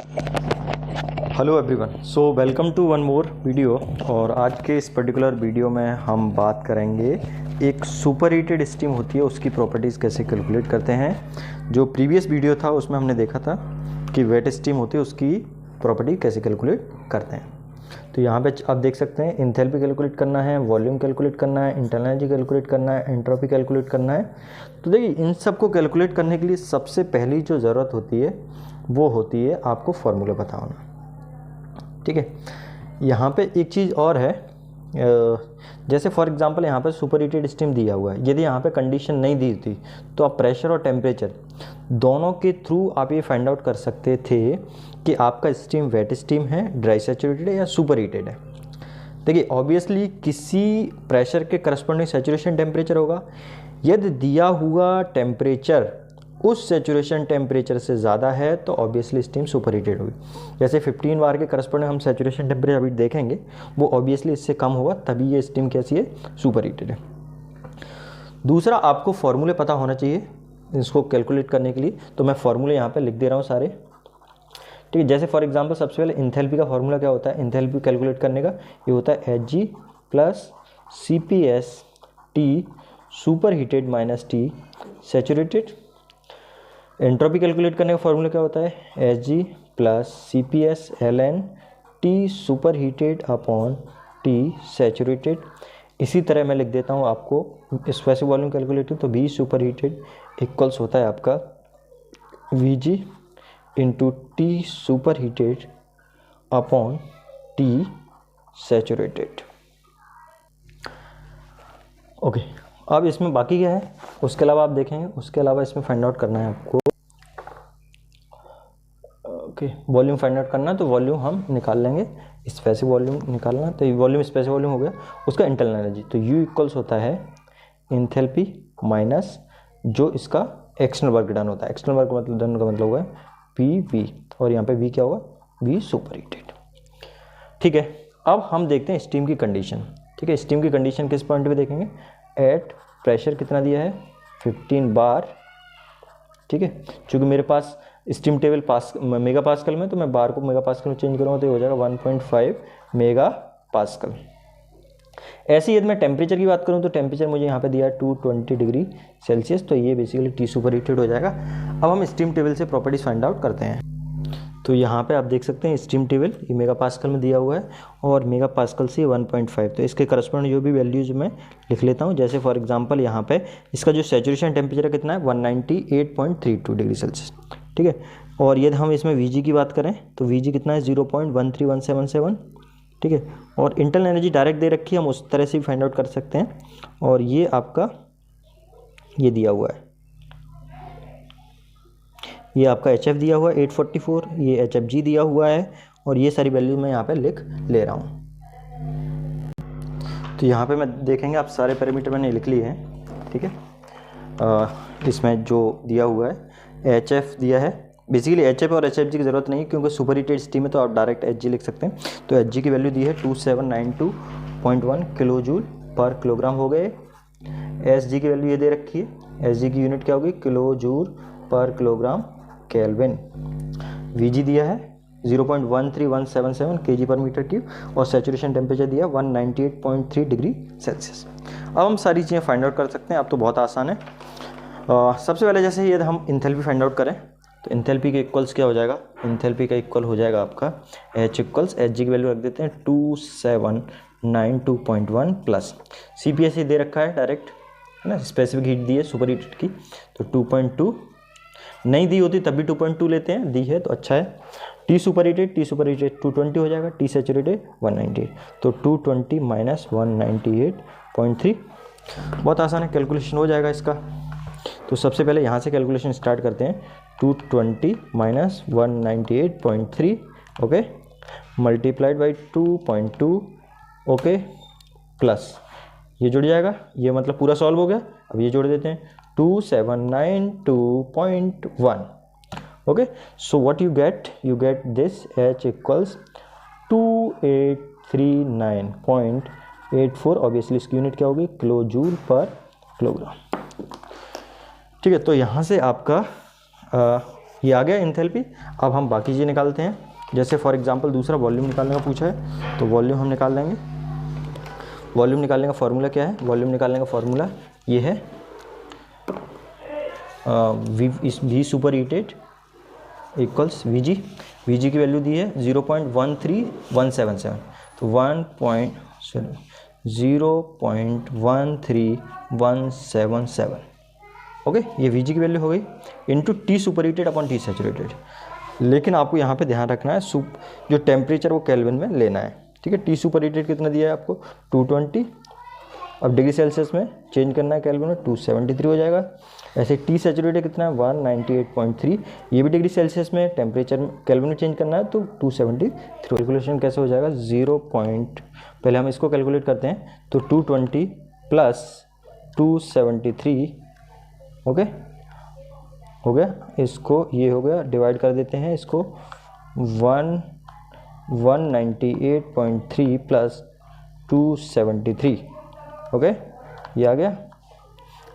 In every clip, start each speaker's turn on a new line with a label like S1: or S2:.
S1: Hello everyone, so welcome to one more video. और आज के इस पर्टिकुलर वीडियो में हम बात करेंगे एक सुपर हीटेड स्टीम होती है उसकी प्रॉपर्टीज़ कैसे कैलकुलेट करते हैं। जो प्रीवियस वीडियो था उसमें हमने देखा था कि वेट स्टीम होती है उसकी प्रॉपर्टी कैसे कैलकुलेट करते हैं। तो यहाँ पे आप देख सकते हैं एंथैल्पी कैलकुलेट करना है, वॉल्यूम कैलकुलेट करना है, इंटरनल एनर्जी कैलकुलेट करना है, एंट्रोपी कैलकुलेट करना है। तो देखिए इन सब को कैलकुलेट करने के लिए सबसे पहली जो ज़रूरत होती है वो होती है आपको फार्मूला पता होना। ठीक है, यहाँ पे एक चीज़ और है, जैसे फॉर एग्जांपल यहाँ पे सुपर हीटेड स्टीम दिया हुआ है। यदि यहाँ पे कंडीशन नहीं दी थी तो आप प्रेशर और टेम्परेचर दोनों के थ्रू आप ये फाइंड आउट कर सकते थे कि आपका स्टीम वेट स्टीम है, ड्राई सैचुरेटेड है या सुपर हीटेड है। देखिए ऑब्वियसली किसी प्रेशर के करस्पॉन्डिंग सैचुरेशन टेम्परेचर होगा। यदि दिया हुआ टेम्परेचर उस सैचुरेशन टेम्परेचर से ज़्यादा है तो ऑब्वियसली स्टीम सुपर हीटेड होगी। जैसे 15 बार के करस्पॉन्डिंग हम सैचुरेशन टेम्परेचर अभी देखेंगे, वो ऑब्वियसली इससे कम होगा, तभी ये स्टीम कैसी है, सुपर हीटेड है। दूसरा, आपको फॉर्मूले पता होना चाहिए इसको कैलकुलेट करने के लिए। तो मैं फॉर्मूले यहाँ पे लिख दे रहा हूँ सारे। ठीक है, जैसे फॉर एग्जांपल सबसे पहले एंथैल्पी का फॉर्मूला क्या होता है, एंथैल्पी कैलकुलेट करने का ये होता है Hg plus CPS T super heated minus T saturated. Entropy calculate करने का फॉर्मूला क्या होता है, Hg plus CPS ln T super heated upon T saturated. इसी तरह मैं लिख देता हूँ आपको स्पेसिफिक वॉल्यूम कैलकुलेट, तो V सुपर हीटेड इक्वल्स होता है आपका Vg into T super heated upon T saturated. Okay, अब इसमें बाकी क्या है उसके अलावा आप देखेंगे, उसके अलावा इसमें फाइंड आउट करना है आपको। ओके, वॉल्यूम फाइंड आउट करना है तो वॉल्यूम हम निकाल लेंगे, स्पेसिफिक वॉल्यूम निकालना। तो ये वॉल्यूम स्पेसिफिक वॉल्यूम हो गया, उसका इंटरनल एनर्जी तो U इक्वल्स होता है एंथैल्पी माइनस जो इसका एक्सटर्नल वर्क डन होता है। एक्सटर्नल वर्क मतलब डन का मतलब हुआ है PV, और यहाँ पे V क्या होगा, V सुपर हीटेड। ठीक है, अब हम देखते हैं स्टीम की कंडीशन। ठीक है, स्टीम की कंडीशन किस पॉइंट पे देखेंगे, एट प्रेशर कितना दिया है 15 बार। ठीक है, चूँकि मेरे पास स्टीम टेबल मेगा पास्कल में, तो मैं बार को मेगा पास्कल में चेंज करूँगा तो ये हो जाएगा 1.5 मेगा पास्कल। ऐसे यदि मैं टेम्परेचर की बात करूँ तो टेम्परेचर मुझे यहाँ पे दिया है 220 डिग्री सेल्सियस, तो ये बेसिकली T सुपर हीटेड हो जाएगा। अब हम स्टीम टेबल से प्रॉपर्टीज फाइंड आउट करते हैं। तो यहाँ पे आप देख सकते हैं स्टीम टेबल ये मेगा पास्कल में दिया हुआ है और मेगा पास्कल से 1.5, तो इसके करस्पॉन्डिंग जो भी वैल्यूज मैं लिख लेता हूँ। जैसे फॉर एग्जांपल यहाँ पे इसका जो सैचुरेशन टेम्परेचर कितना है 198.32 डिग्री सेल्सियस। ठीक है, और यदि हम इसमें Vg की बात करें तो Vg कितना है 0.13177। ठीक है, और इंटरनल एनर्जी डायरेक्ट दे रखी है, हम उस तरह से भी फाइंड आउट कर सकते हैं। और ये आपका ये दिया हुआ है, ये आपका HF दिया हुआ है 844, ये HFG दिया हुआ है, और ये सारी वैल्यू मैं यहाँ पे लिख ले रहा हूँ। तो यहाँ पे मैं देखेंगे आप सारे पैरामीटर मैंने लिख लिए हैं। ठीक है, इसमें जो दिया हुआ है HF दिया है, बेसिकली HF और HFG की ज़रूरत नहीं क्योंकि सुपर हीटेड स्टीम है तो आप डायरेक्ट Hg लिख सकते हैं। तो Hg की वैल्यू दी है 2792.1 किलो जूल पर किलोग्राम हो गए। Sg की वैल्यू ये दे रखी है, Sg की यूनिट क्या होगी, किलो जूल पर किलोग्राम केल्विन। Vg दिया है 0.13177 kg पर मीटर क्यूब, और सैचुरेशन टेम्परेचर दिया 198.3 डिग्री सेल्सियस। अब हम सारी चीज़ें फाइंड आउट कर सकते हैं, अब तो बहुत आसान है। सबसे पहले जैसे यदि हम एंथैल्पी फाइंड आउट करें तो एंथैल्पी के इक्वल्स क्या हो जाएगा, एंथैल्पी का इक्वल हो जाएगा आपका H इक्वल्स Hg की वैल्यू रख देते हैं 2792.1 प्लस CPS दे रखा है डायरेक्ट, है ना, स्पेसिफिक हीट दी है सुपर हीटेड की, तो 2.2। नहीं दी होती तब भी 2.2 लेते हैं, दी है तो अच्छा है। T सुपर हीटेड 220 हो जाएगा, T सैचुरेटेड 198, तो 220 माइनस 198.3। बहुत आसान है, कैलकुलेशन हो जाएगा इसका। तो सबसे पहले यहाँ से कैलकुलेशन स्टार्ट करते हैं, 220 minus 198.3, okay, multiplied by 2.2, okay, plus ये जुड़ जाएगा, ये मतलब पूरा सॉल्व हो गया। अब ये जोड़ देते हैं 2792.1, okay. So what you get this H equals 2839.84, obviously इसकी यूनिट क्या होगी, किलो जूल पर किलोग्राम। ठीक है, तो यहाँ से आपका ये आ गया एंथैल्पी। अब हम बाकी चीज़ें निकालते हैं। जैसे फॉर एग्जांपल दूसरा वॉल्यूम निकालने का पूछा है, तो वॉल्यूम हम निकाल लेंगे। वॉल्यूम निकालने का फॉर्मूला क्या है? वॉल्यूम निकालने का फॉर्मूला ये है V superheated equals V G की वैल्यू दी है 0.13177, तो 0.13177। ओके, ये वी जी की वैल्यू हो गई into T super heated upon T saturated. लेकिन आपको यहाँ पे ध्यान रखना है जो टेम्परेचर वो केल्विन में लेना है, ठीक है। टी सुपर हीटेड कितना दिया है आपको? 220। अब डिग्री सेल्सियस में चेंज करना है केल्विन में, 273 हो जाएगा। ऐसे टी सैचुरेटेड कितना है? 198.3। ये भी डिग्री सेल्सियस में टेम्परेचर में केल्विन में चेंज करना है, तो 273। कैलकुलेशन कैसे हो जाएगा? पहले हम इसको कैलकुलेट करते हैं, तो 220 प्लस 273, ओके हो गया। इसको ये हो गया, डिवाइड कर देते हैं इसको 198.3 प्लस 273, ओके ये आ गया।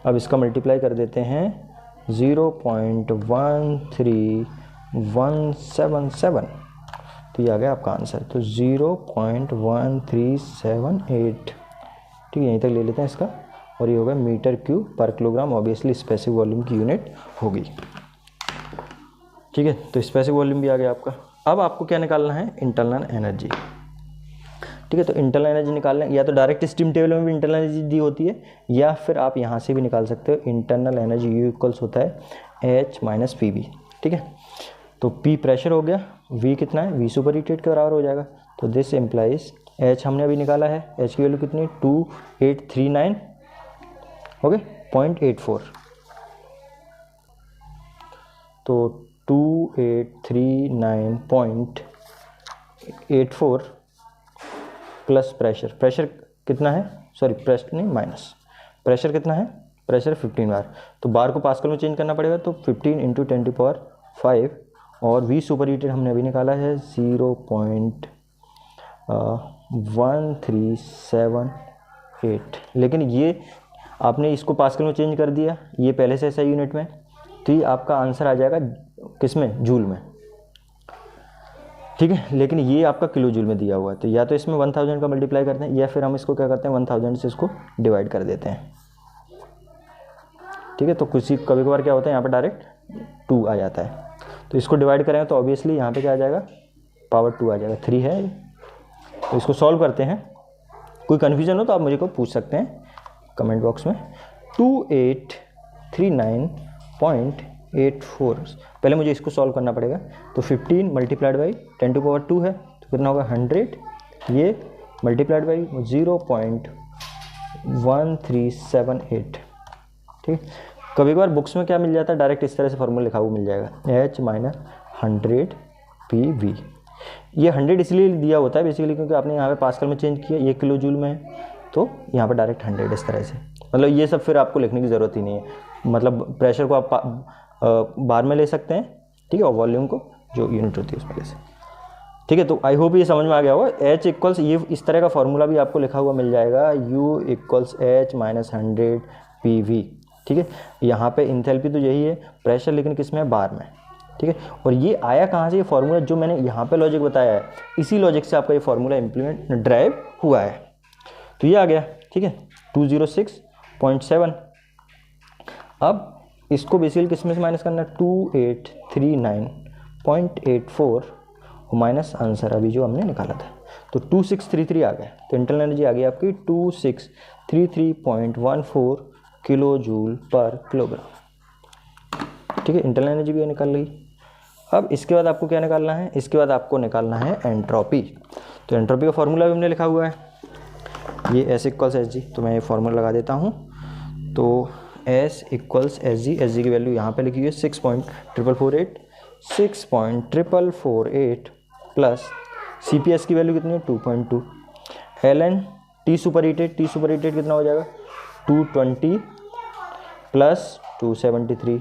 S1: अब इसका मल्टीप्लाई कर देते हैं 0.13177, तो ये आ गया आपका आंसर, तो 0.1378, ठीक है। यहीं तक ले लेते हैं इसका, और ये होगा मीटर क्यूब पर किलोग्राम। ऑब्वियसली स्पेसिफिक वॉल्यूम की यूनिट होगी, ठीक है। तो स्पेसिफिक वॉल्यूम भी आ गया आपका। अब आपको क्या निकालना है? इंटरनल एनर्जी, ठीक है। तो इंटरनल एनर्जी निकालना, या तो डायरेक्ट स्टीम टेबल में भी इंटरनल एनर्जी दी होती है, या फिर आप यहाँ से भी निकाल सकते हो। इंटरनल एनर्जी यू इक्वल्स होता है H माइनस पी वी, ठीक है। तो P प्रेशर हो गया, V कितना है? V सुपर हीटेड के बराबर हो जाएगा। तो दिस इम्प्लाइज H हमने अभी निकाला है, H की वैल्यू कितनी? 2839, ओके 0.84। तो 2839.84 प्लस प्रेशर कितना है? सॉरी प्रेशर नहीं, माइनस प्रेशर कितना है? प्रेशर 15 बार। तो बार को पास्कल में चेंज करना पड़ेगा, तो 15 इंटू 10⁵, और वी सुपर हीटेड हमने अभी निकाला है 0.1378। लेकिन ये आपने इसको पास्कल में चेंज कर दिया, ये पहले से ऐसा यूनिट में, तो ये आपका आंसर आ जाएगा किस में? जूल में, ठीक है। लेकिन ये आपका किलो जूल में दिया हुआ है, तो या तो इसमें 1000 का मल्टीप्लाई करते हैं, या फिर हम इसको क्या करते हैं 1000 से इसको डिवाइड कर देते हैं, ठीक है। तो कभी कभार क्या होता है यहाँ पर डायरेक्ट 2 आ जाता है, तो इसको डिवाइड करेंगे तो ऑब्वियसली यहाँ पे क्या आ जाएगा? पावर 2 आ जाएगा, 3 है। तो इसको सॉल्व करते हैं। कोई कन्फ्यूजन हो तो आप मुझे को पूछ सकते हैं कमेंट बॉक्स में। 2839.84, पहले मुझे इसको सॉल्व करना पड़ेगा। तो 15 मल्टीप्लाइड बाई 10⁻²है, तो कितना होगा? 100। ये मल्टीप्लाइड बाई 0.1378, ठीक। कभी कभार बुक्स में क्या मिल जाता है? डायरेक्ट इस तरह से फॉर्मूला लिखा हुआ मिल जाएगा, H माइनस 100 PV। ये 100 इसलिए दिया होता है बेसिकली क्योंकि आपने यहाँ पे पास्कल में चेंज किया, ये किलो जूल में है, तो यहाँ पे डायरेक्ट 100 इस तरह से। मतलब ये सब फिर आपको लिखने की ज़रूरत ही नहीं है। मतलब प्रेशर को आप बार में ले सकते हैं, ठीक है, और वॉल्यूम को जो यूनिट होती है उस वजह से, ठीक है। तो आई होप ये समझ में आ गया होगा। H इक्वल्स, ये इस तरह का फॉर्मूला भी आपको लिखा हुआ मिल जाएगा, U equals H minus 100 PV, ठीक है। यहाँ पे इंथैल्पी तो यही है, प्रेशर लेकिन किस में है? बार में, ठीक है। और ये आया कहाँ से? ये फार्मूला जो मैंने यहाँ पे लॉजिक बताया है, इसी लॉजिक से आपका ये फार्मूला ड्राइव हुआ है। तो ये आ गया, ठीक है, 206.7। अब इसको बेसिकली किस में से माइनस करना है? 2839.84 माइनस आंसर अभी जो हमने निकाला था, तो 2633 आ गया। तो इंटरनल एनर्जी आ गई आपकी 2633.14 किलो जूल पर किलोग्राम, ठीक है। इंटरनल एनर्जी भी निकल गई। अब इसके बाद आपको क्या निकालना है? इसके बाद आपको निकालना है एंट्रोपी। तो एंट्रोपी का फॉर्मूला भी हमने लिखा हुआ है, ये S इक्वल्स एस जी। तो मैं ये फार्मूला लगा देता हूँ। तो S इक्वल्स एस जी की वैल्यू यहाँ पे लिखी हुई है 6.448 प्लस CPS की वैल्यू कितनी है? 2.2। ln T सुपर हीटेड कितना हो जाएगा? 220 प्लस 273।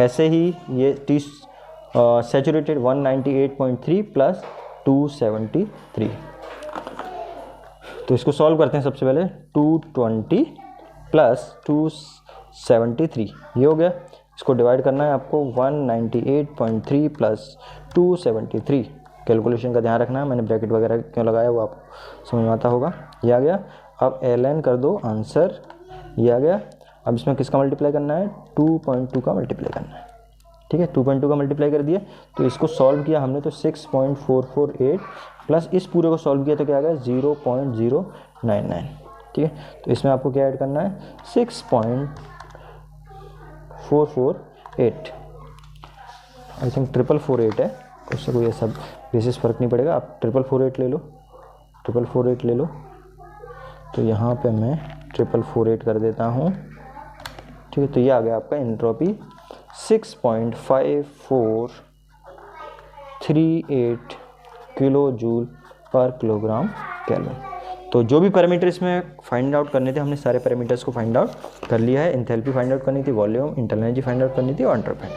S1: ऐसे ही ये T सैचुरेटेड 198.3 प्लस 273। तो इसको सॉल्व करते हैं। सबसे पहले 220 प्लस 273 ये हो गया। इसको डिवाइड करना है आपको 198.3 प्लस 273। कैलकुलेशन का ध्यान रखना है, मैंने ब्रैकेट वगैरह क्यों लगाया वो आपको समझ में आता होगा। ये आ गया। अब ln कर दो, आंसर ये आ गया। अब इसमें किसका मल्टीप्लाई करना है, 2.2 का मल्टीप्लाई करना है। ठीक है, 2.2 का मल्टीप्लाई कर दिया। तो इसको सॉल्व किया हमने तो 6.448 प्लस इस पूरे को सॉल्व किया तो क्या आ गया 0.099। ठीक है, तो इसमें आपको क्या ऐड करना है 6.448। आई थिंक 448 है, उससे कोई ऐसा बेसिस फ़र्क नहीं पड़ेगा। आप 448 ले लो, 448 ले लो। तो यहाँ पे मैं 448 कर देता हूँ। ठीक है, तो ये आ गया आपका एंट्रोपी 6.5438 किलो जूल पर किलोग्राम केल्विन। तो जो भी पैरामीटर इसमें फाइंड आउट करने थे हमने सारे पैरामीटर्स को फाइंड आउट कर लिया है। एंथैल्पी फाइंड आउट करनी थी, volume, internal energy find out करनी थी और एंट्रोपी।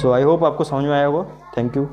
S1: सो आई होप आपको समझ में आया होगा। Thank you.